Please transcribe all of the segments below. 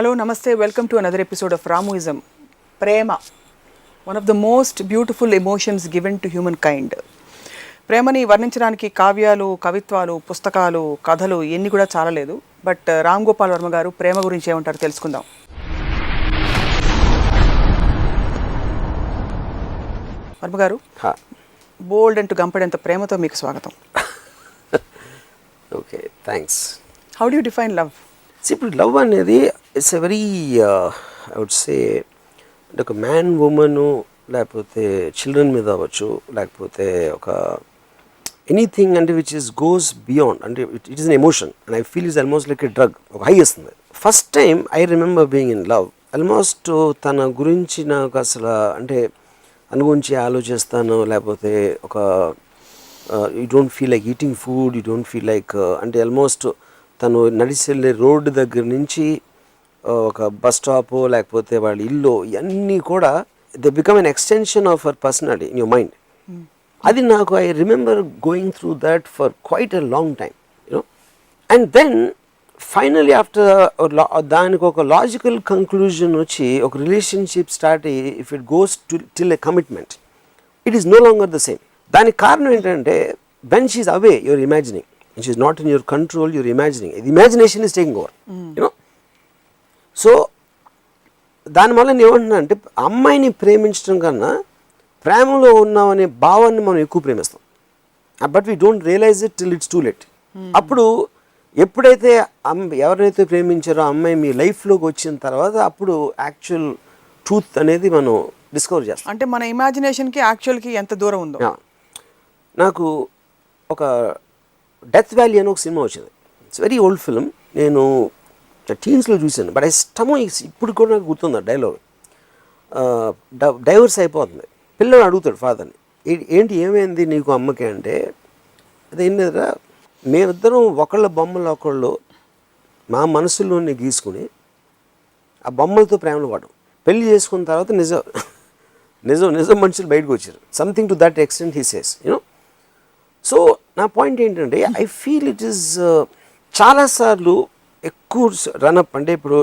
Hello, Namaste. Welcome to another episode of Ramuism. Prema, one of the most beautiful emotions given to humankind. ప్రేమని వర్ణించడానికి కావ్యాలు, కవిత్వాలు, పుస్తకాలు, కథలు ఎన్ని కూడా చాలలేదు. బట్ రామ్ గోపాల్ వర్మ గారు ప్రేమ గురించి ఏమంటారు తెలుసుకుందాం. వర్మ గారు, బోల్డ్ అండ్ గంపడంత ప్రేమతో మీకు స్వాగతం. Okay, thanks. How do you define love? ఇప్పుడు లవ్ అనేది it's a very I would say అంటే ఒక మ్యాన్ ఉమెను లేకపోతే చిల్డ్రన్ మీద అవ్వచ్చు, లేకపోతే ఒక ఎనీథింగ్ అంటే విచ్ ఇస్ గోస్ బియాండ్ అంటే it is an emotion and I feel is almost like a drug. ఒక హై ఇస్తుంది. First time I remember being in love, almost తన గురించి నాకు అసలు అంటే అనుగురించి ఆలోచిస్తాను, లేకపోతే ఒక you don't feel like eating food, you don't feel like అంటే ఆల్మోస్ట్ తను నడిచి వెళ్ళే రోడ్డు దగ్గర నుంచి ఒక బస్ స్టాపు లేకపోతే వాళ్ళ ఇల్లు ఇవన్నీ కూడా they become an extension of our personality in your mind. అది నాకు I remember going through that for quite a long time you know. And then finally after దానికి ఒక లాజికల్ కంక్లూజన్ వచ్చి ఒక రిలేషన్షిప్ స్టార్ట్ అయ్యి if it goes till a commitment it is no longer the same. దానికి కారణం ఏంటంటే when she is away your imagining, which is not in your control, you're imagining. The imagination is taking over, you know. So దానివల్ల నేను ఏమంటున్నా అంటే అమ్మాయిని ప్రేమించడం కన్నా ప్రేమలో ఉన్నామనే భావాన్ని మనం ఎక్కువ ప్రేమిస్తాం, but we don't realize it till it's too late. అప్పుడు ఎప్పుడైతే ఎవరైతే ప్రేమించారో అమ్మాయి మీ లైఫ్లోకి వచ్చిన తర్వాత అప్పుడు యాక్చువల్ ట్రూత్ అనేది మనం డిస్కవర్ చేస్తాం. అంటే మన ఇమాజినేషన్కి యాక్చువల్కి ఎంత దూరం ఉందో. నాకు ఒక డెత్ వ్యాలీ అని ఒక సినిమా వచ్చింది. It's very old film. నేను టీన్స్లో చూశాను, బట్ ఇప్పుడు కూడా నాకు గుర్తుంది ఆ డైలాగ్. డైవర్స్ అయిపోతుంది, పిల్లలు అడుగుతాడు ఫాదర్ని, ఏంటి ఏమైంది నీకు అమ్మకి అంటే, అదేం లేదురా మేమిద్దరం ఒకళ్ళ బొమ్మలు ఒకళ్ళు మా మనసులోనే గీసుకుని ఆ బొమ్మలతో ప్రేమలో పడడం, పెళ్లి చేసుకున్న తర్వాత నిజం నిజం నిజం మనుషులు బయటకు వచ్చారు. Something to that extent he says you know. So నా పాయింట్ ఏంటంటే ఐ ఫీల్ ఇట్ ఈస్ చాలాసార్లు ఎక్కువ రన్అప్ అంటే ఇప్పుడు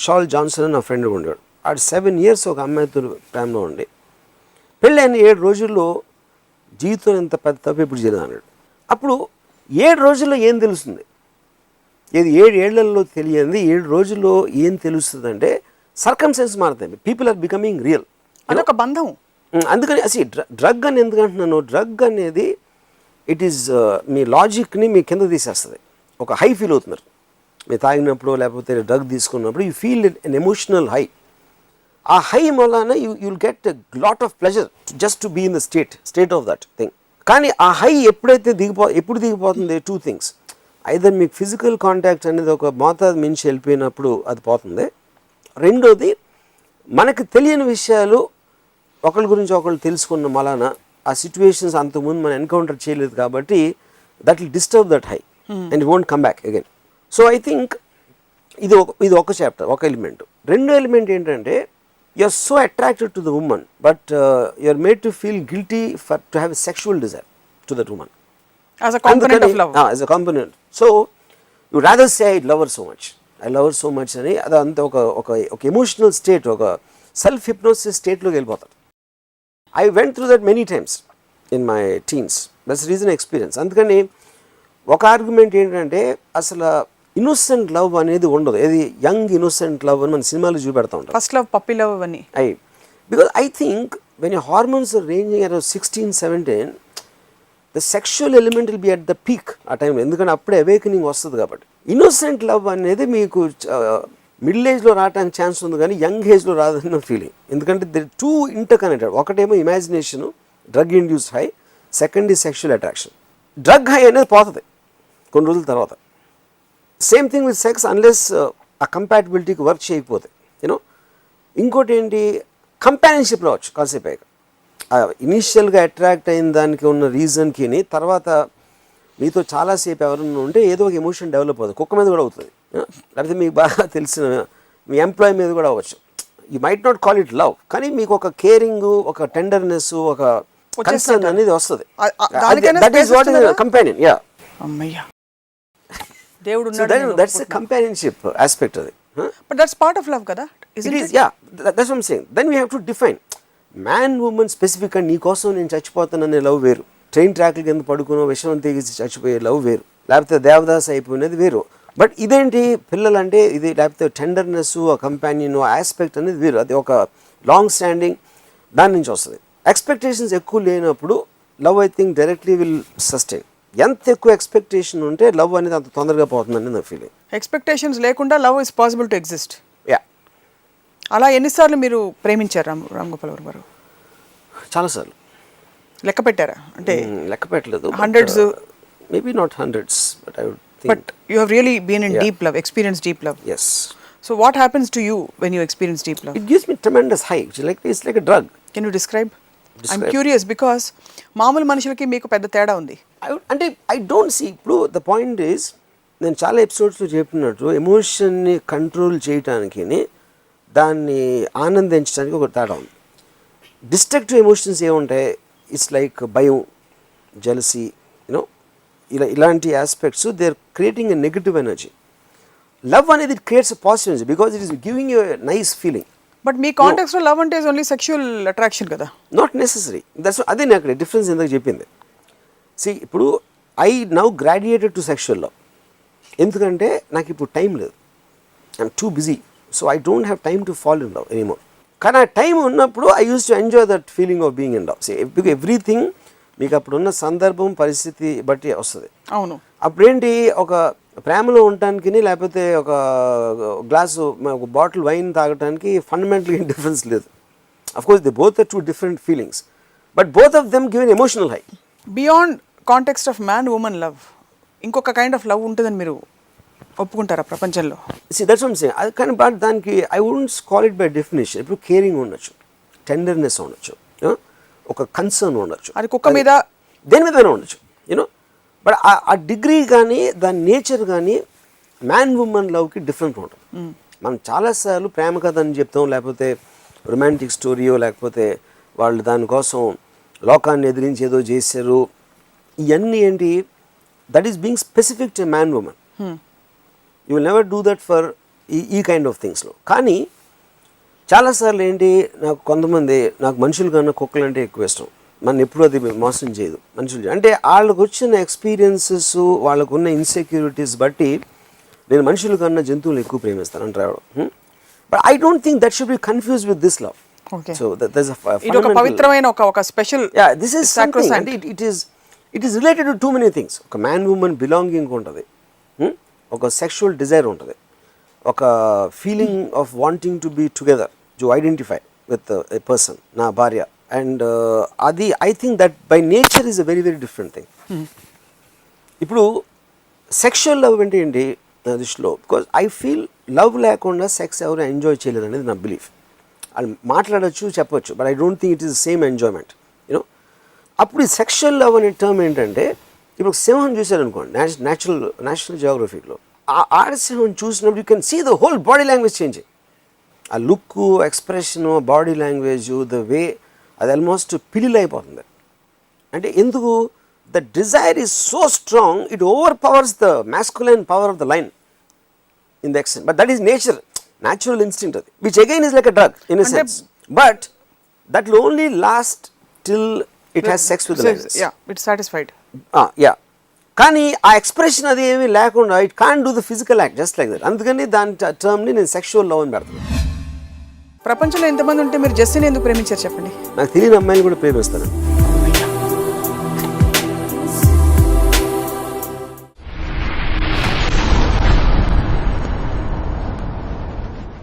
షాల్ జాన్సన్ అని నా ఫ్రెండ్ ఉండేవాడు. ఆడు 7 years ఒక అమ్మాయితో ప్రేమలో ఉండి పెళ్ళైన 7 రోజుల్లో జీవితం ఎంత పెద్ద తప్పు ఇప్పుడు జరిగింది అన్నాడు. అప్పుడు 7 రోజుల్లో ఏం తెలుస్తుంది, ఏది 7 ఏళ్లలో తెలియంది 7 రోజుల్లో ఏం తెలుస్తుంది అంటే సర్కమ్స్టెన్సెస్ మారుతాయి, పీపుల్ ఆర్ బికమింగ్ రియల్. అదొక బంధం. అందుకని అసలు డ్రగ్ అని ఎందుకు అంటున్నాను, డ్రగ్ అనేది ఇట్ ఈస్ మీ లాజిక్ని మీ కింద తీసేస్తుంది. ఒక హై ఫీల్ అవుతున్నారు మీరు తాగినప్పుడు లేకపోతే డ్రగ్ తీసుకున్నప్పుడు, you feel an emotional high. ఆ హై వలన you'll get lot of pleasure just to be in the state of that thing. కానీ ఆ హై ఎప్పుడైతే ఎప్పుడు దిగిపోతుంది, 2 things. ఐదర్ మీకు ఫిజికల్ కాంటాక్ట్ అనేది ఒక మోతాదు మించి వెళ్ళిపోయినప్పుడు అది పోతుంది. రెండోది మనకు తెలియని విషయాలు ఒకరి గురించి ఒకళ్ళు తెలుసుకున్న మలాన ఆ సిచ్యువేషన్స్ అంతకుముందు మనం ఎన్కౌంటర్ చేయలేదు కాబట్టి that will disturb that high and it won't come back again. So I think ఇది ఒక చాప్టర్, ఒక ఎలిమెంట్. రెండో ఎలిమెంట్ ఏంటంటే you are so attracted to the women but you are made to feel guilty for to have a sexual desire to that women as a component of love. As a component. So you rather say I love her so much, I love her so much అని అదంతా ఒక emotional state, ఒక self hypnosis స్టేట్లోకి వెళ్ళిపోతారు. I went through that many times in my teens. That's the reason experience. అందుకని ఒక argument ఏంటంటే అసలు innocent love అనేది ఉండదు, ఏది యంగ్ ఇన్నోసెంట్ లవ్ అని మన సినిమాలు చూపెడతా ఉంటాం. ఫస్ట్ లవ్, పప్పీ లవ్ అవన్నీ. Because I think when your hormones are ranging at 16-17 the sexual element will be at the peak ఆ టైంలో, ఎందుకంటే అప్పుడే అవేకనింగ్ వస్తుంది కాబట్టి. ఇన్నోసెంట్ లవ్ అనేది మీకు మిడిల్ ఏజ్లో రావడానికి ఛాన్స్ ఉంది కానీ యంగ్ ఏజ్లో రాదన్న ఫీలింగ్. ఎందుకంటే దే టూ ఇంటర్ కనెక్టెడ్. ఒకటేమో imagination, drug induced high, second ఈ సెక్షువల్ అట్రాక్షన్. డ్రగ్ హై అనేది పోతుంది కొన్ని రోజుల తర్వాత. Same thing with sex unless ఆ కంపాటిబిలిటీకి వర్క్ చేయకపోతే యూనో. ఇంకోటి ఏంటి, కంపానియన్షిప్ రావచ్చు కాసేపు అయ్యాక. ఇనీషియల్గా అట్రాక్ట్ అయిన దానికి ఉన్న రీజన్కి తర్వాత మీతో చాలాసేపు ఎవరన్నా ఉంటే ఏదో ఒక ఎమోషన్ డెవలప్ అవుతుంది. కుక్క మీద కూడా అవుతుంది, లేకపోతే మీకు బాగా తెలిసిన మీ ఎంప్లాయీ మీద కూడా అవ్వచ్చు. You might not call it love, కానీ మీకు ఒక కేరింగ్, ఒక టెండర్నెస్, ఒక కన్సర్న్ అనేది వస్తుంది. That is what is companion. Yeah, అమ్మయ్య దేవుడు దట్స్ ఎ కంపానియన్షిప్ ఆస్పెక్ట్ అది. But that's part of love కదా, it is, yeah, that's what I'm saying. Then we have to define man woman స్పెసిఫిక్గా నీ కోసం నేను చచ్చిపోతాననే లవ్ వేరు, ట్రైన్ ట్రాక్ల కింద పడుకున్న విషయం తెగిసి చచ్చిపోయే లవ్ వేరు, లేకపోతే దేవదాస్ అయిపోయినది వేరు. బట్ ఇదేంటి పిల్లలు అంటే ఇది, లేకపోతే టెండర్నెస్, ఆ కంపానియన్ ఆస్పెక్ట్ అనేది వేరు. అది ఒక లాంగ్ స్టాండింగ్ దాని నుంచి వస్తుంది. ఎక్స్పెక్టేషన్స్ ఎక్కువ లేనప్పుడు love I think directly will sustain. ఎంత ఎక్కువ ఎక్స్పెక్టేషన్ ఉంటే లవ్ అనేది అంత తొందరగా పోతుందని నా ఫీలింగ్. ఎక్స్పెక్టేషన్స్ లేకుండా love is possible to exist. Yeah. అలా ఎన్నిసార్లు మీరు ప్రేమించారు రామ్ గోపాల్ వర్మ గారు? చాలాసార్లు. లెక్క పెట్టారా? అంటే లెక్క పెట్టలేదు, hundreds, maybe not hundreds, but I would think. But you have really been in deep love, experience deep love. Yes. So what happens to you when you experience deep love? It gives me tremendous high. It's like a drug. Can you describe? I'm curious because మామూలు మనుషులకి మీకు పెద్ద తేడా ఉంది. అంటే I don't see, ఇప్పుడు the point is, నేను చాలా ఎపిసోడ్స్లో చెప్పినట్టు ఎమోషన్ని కంట్రోల్ చేయటానికి దాన్ని ఆనందించడానికి ఒక తేడా ఉంది. డిస్ట్రక్టివ్ ఎమోషన్స్ ఏముంటాయి? ఇట్స్ లైక్ భయం, జెలసీ, యూనో, ఇలాంటి aspects they are creating a negative energy. Love అనేది it creates a positive energy because it is giving you a nice feeling. But మీ కాంటెక్స్లో లవ్ అంటే ఓన్లీ సెక్షువల్ అట్రాక్షన్ కదా? Not necessary. That's అదే నేను అక్కడ difference ఎందుకు చెప్పింది. సి, ఇప్పుడు I now graduated to sexual love. ఎందుకంటే నాకు ఇప్పుడు టైం లేదు, I'm too busy, so I don't have time to fall in love anymore. కానీ ఆ టైం ఉన్నప్పుడు I use to enjoy that feeling of being in love. See, everything మీకు అప్పుడున్న సందర్భం, పరిస్థితి బట్టి వస్తుంది. అవును. అప్పుడేంటి, ఒక ప్రేమలో ఉండటానికి లేకపోతే ఒక గ్లాసు, ఒక బాటిల్ వైన్ తాగడానికి ఫండమెంటల్ డిఫరెన్స్ లేదు. Of course they both are two different feelings, but both of them give an emotional high. Beyond context of man women love ఇంకొక కైండ్ ఆఫ్ లవ్ ఉంటుందని మీరు ఒప్పుకుంటారా ప్రపంచంలో? See, that's what I'm saying. అది కానీ but దానికి I wouldn't call it by definition. ఇప్పుడు caring ఉండొచ్చు, టెండర్నెస్ ఉండొచ్చు, ఒక కన్సర్న్ ఉండొచ్చు, అది కుక్క మీద దేని మీద ఉండొచ్చు, యూనో. బట్ ఆ డిగ్రీ కానీ దాని నేచర్ కానీ మ్యాన్ ఉమెన్ లవ్కి డిఫరెంట్ ఉంటుంది. మనం చాలాసార్లు ప్రేమ కథ అని చెప్తాం, లేకపోతే రొమాంటిక్ స్టోరీయో, లేకపోతే వాళ్ళు దానికోసం లోకాన్ని ఎదిరించి ఏదో చేశారు. ఇవన్నీ ఏంటి, that is being specific to man women. You will never do that for ఈ కైండ్ ఆఫ్ థింగ్స్లో. కానీ చాలాసార్లు ఏంటి, నాకు కొంతమంది, నాకు మనుషుల కన్నా కుక్కలు అంటే ఎక్కువ ఇష్టం. మన ఎప్పుడు అది మోసం చేయదు మనుషులు. అంటే వాళ్ళకు వచ్చిన ఎక్స్పీరియన్సెస్, వాళ్ళకున్న ఇన్సెక్యూరిటీస్ బట్టి నేను మనుషుల కన్నా జంతువులు ఎక్కువ ప్రేమిస్తాను అంటారు. But I don't think that should be confuse with this love. So that's ఇది ఒక పవిత్రమైన ఒక special, yeah, this is something. అంటే it is related to too many things. ఒక మ్యాన్ ఉమెన్ బిలాంగింగ్ ఉంటుంది, ఒక సెక్షువల్ డిజైర్ ఉంటుంది, ఒక feeling of wanting to be together, to identify with a person, నా భార్య. అండ్ అది I think that by nature is a very very different thing. ఇప్పుడు sexual love అంటే ఏంటి నా దృష్టిలో, బికాజ్ ఐ ఫీల్ లవ్ లేకుండా సెక్స్ ఎవరు ఎంజాయ్ చేయలేరు అనేది నా బిలీఫ్. వాళ్ళు మాట్లాడచ్చు, చెప్పొచ్చు, but I don't think it is the same enjoyment, you know. అప్పుడు ఈ సెక్షువల్ లవ్ అనే టర్మ్ ఏంటంటే, ఇప్పుడు సింహం చూశారనుకోండి, నేషనల్ జియోగ్రఫీలో ఆ ఆడసింహం చూసినప్పుడు you can see the whole body language changing. ఆ look, expression, body language, the way, అది ఆల్మోస్ట్ పిలిల్ అయిపోతుంది. అంటే ఎందుకు, the desire is so strong, it overpowers the masculine power of the lion in the extent. But that is nature, natural instinct అది, which again is like a drug in a sense. But that will only last till it has sex with the lines. Yeah, it's satisfied. Yeah, కానీ ఆ expression అది ఏమీ లేకుండా it can do the physical act just like that. అందుకని దాని టర్మ్ని నేను sexual love అని పెడతాను. ప్రపంచంలో ఎంతమంది ఉంటే మీరు జస్టిని ఎందుకు ప్రేమించారు చెప్పండి? నాకు తెలియని అమ్మాయిని కూడా ప్రేమిస్తాను.